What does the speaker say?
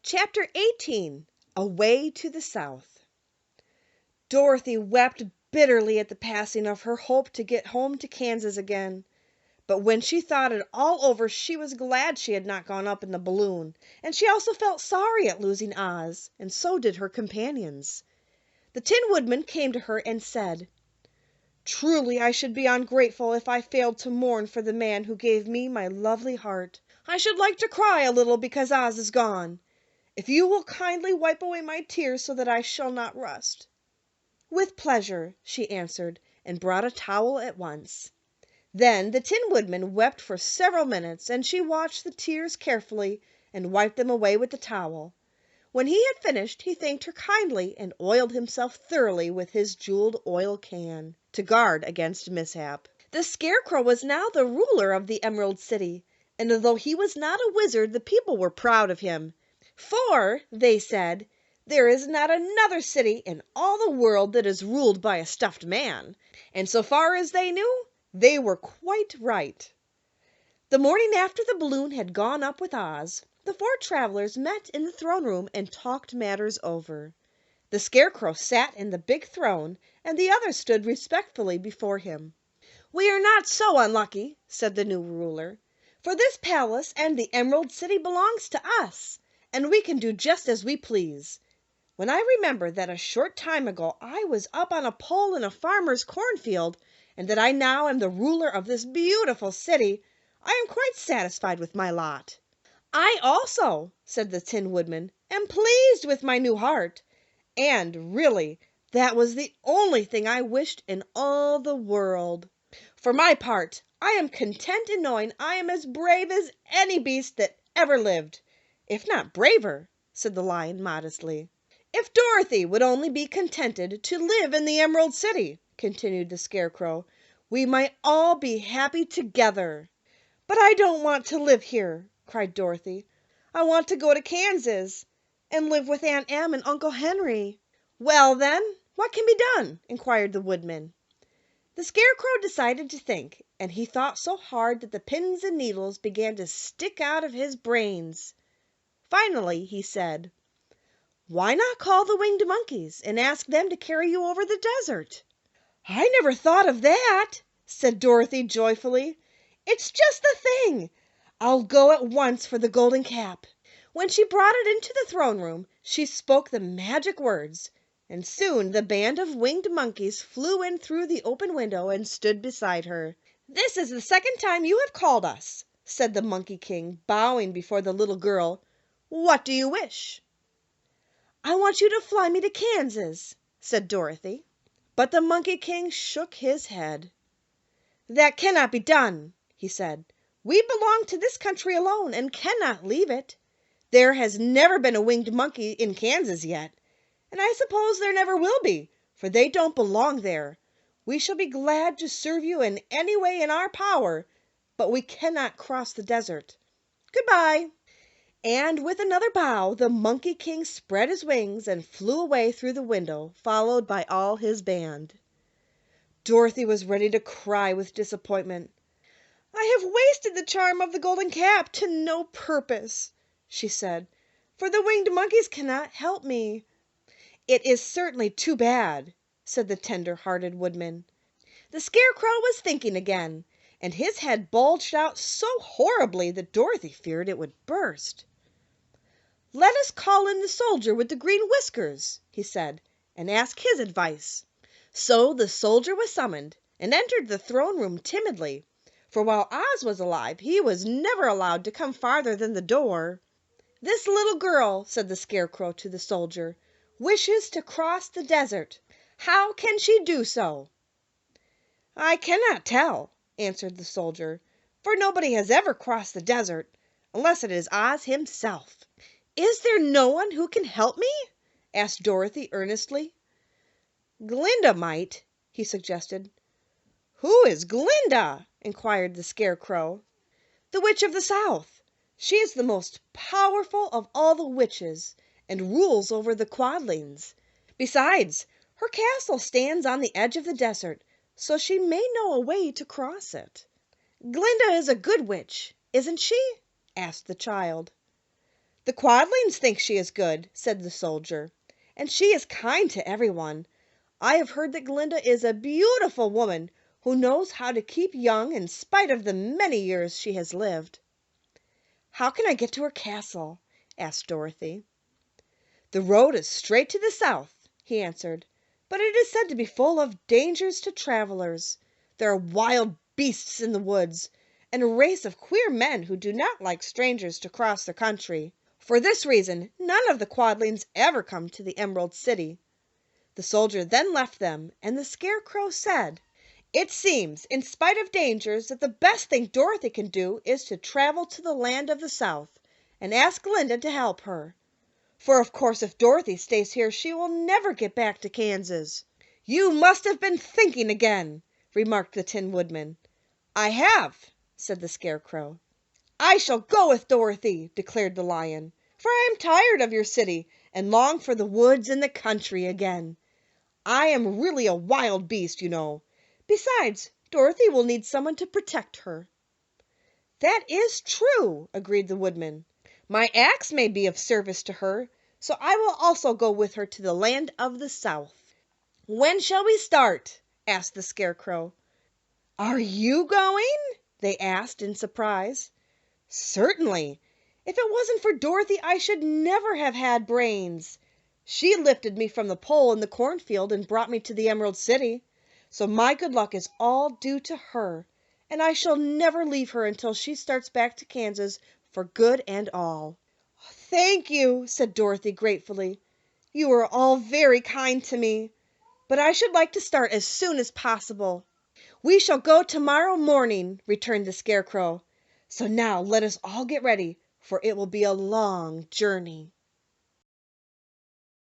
Chapter 18. Away to the South. Dorothy wept bitterly at the passing of her hope to get home to Kansas again. But when she thought it all over, she was glad she had not gone up in the balloon, and she also felt sorry at losing Oz, and so did her companions. The Tin Woodman came to her and said, "Truly I should be ungrateful if I failed to mourn for the man who gave me my lovely heart. I should like to cry a little because Oz is gone. If you will kindly wipe away my tears so that I shall not rust." "With pleasure," she answered, and brought a towel at once. Then the Tin Woodman wept for several minutes, and she watched the tears carefully and wiped them away with the towel. When he had finished, he thanked her kindly and oiled himself thoroughly with his jeweled oil can, to guard against mishap. The Scarecrow was now the ruler of the Emerald City, and although he was not a wizard, the people were proud of him. "For," they said, "there is not another city in all the world that is ruled by a stuffed man." And so far as they knew, they were quite right. The morning after the balloon had gone up with Oz, the four travelers met in the throne room and talked matters over. The Scarecrow sat in the big throne, and the others stood respectfully before him. "We are not so unlucky," said the new ruler, "for this palace and the Emerald City belongs to us, and we can do just as we please. When I remember that a short time ago I was up on a pole in a farmer's cornfield, and that I now am the ruler of this beautiful city, I am quite satisfied with my lot." "I also," said the Tin Woodman, "am pleased with my new heart, and really that was the only thing I wished in all the world. For my part, I am content in knowing I am as brave as any beast that ever lived, if not braver," said the Lion modestly. "If Dorothy would only be contented to live in the Emerald City," continued the Scarecrow, "we might all be happy together." "But I don't want to live here," cried Dorothy. "I want to go to Kansas and live with Aunt Em and Uncle Henry." "Well, then, what can be done?" inquired the Woodman. The Scarecrow decided to think, and he thought so hard that the pins and needles began to stick out of his brains. Finally he said, "Why not call the Winged Monkeys and ask them to carry you over the desert?" "I never thought of that," said Dorothy joyfully. "It's just the thing. I'll go at once for the golden cap." When she brought it into the throne room, she spoke the magic words, and soon the band of winged monkeys flew in through the open window and stood beside her. "This is the second time you have called us," said the Monkey King, bowing before the little girl. "What do you wish?" "I want you to fly me to Kansas," said Dorothy. But the Monkey King shook his head. "That cannot be done," he said. "We belong to this country alone and cannot leave it. There has never been a winged monkey in Kansas yet, and I suppose there never will be, for they don't belong there. We shall be glad to serve you in any way in our power, but we cannot cross the desert. Goodbye." And with another bow, the Monkey King spread his wings and flew away through the window, followed by all his band. Dorothy was ready to cry with disappointment. "I have wasted the charm of the golden cap to no purpose," she said, "for the winged monkeys cannot help me." "It is certainly too bad," said the tender-hearted Woodman. The Scarecrow was thinking again, and his head bulged out so horribly that Dorothy feared it would burst. "Let us call in the soldier with the green whiskers," he said, "and ask his advice." So the soldier was summoned, and entered the throne room timidly, for while Oz was alive he was never allowed to come farther than the door. "This little girl," said the Scarecrow to the soldier, "wishes to cross the desert. How can she do so?" "I cannot tell," answered the soldier, "for nobody has ever crossed the desert, unless it is Oz himself." "Is there no one who can help me?" asked Dorothy earnestly. "Glinda might," he suggested. "Who is Glinda?" inquired the Scarecrow. "The Witch of the South. She is the most powerful of all the witches, and rules over the Quadlings. Besides, her castle stands on the edge of the desert, so she may know a way to cross it." "Glinda is a good witch, isn't she?" asked the child. "The Quadlings think she is good," said the soldier, "and she is kind to everyone. I have heard that Glinda is a beautiful woman who knows how to keep young in spite of the many years she has lived." "How can I get to her castle?" asked Dorothy. "The road is straight to the south," he answered, "but it is said to be full of dangers to travelers. There are wild beasts in the woods, and a race of queer men who do not like strangers to cross their country. For this reason none of the Quadlings ever come to the Emerald City." The soldier then left them, and the Scarecrow said, "It seems, in spite of dangers, that the best thing Dorothy can do is to travel to the land of the South and ask Glinda to help her. For of course if Dorothy stays here she will never get back to Kansas." "You must have been thinking again," remarked the Tin Woodman. "I have," said the Scarecrow. "I shall go with Dorothy," declared the Lion, "for I am tired of your city and long for the woods and the country again. I am really a wild beast, you know. Besides, Dorothy will need someone to protect her." "That is true," agreed the Woodman. "My axe may be of service to her, so I will also go with her to the land of the South." "When shall we start?" asked the Scarecrow. "Are you going?" they asked in surprise. "Certainly. If it wasn't for Dorothy I should never have had brains. She lifted me from the pole in the cornfield and brought me to the Emerald City. So my good luck is all due to her, and I shall never leave her until she starts back to Kansas for good and all." "Thank you," said Dorothy gratefully. "You are all very kind to me, but I should like to start as soon as possible." "We shall go tomorrow morning," returned the Scarecrow. "So now let us all get ready, for it will be a long journey."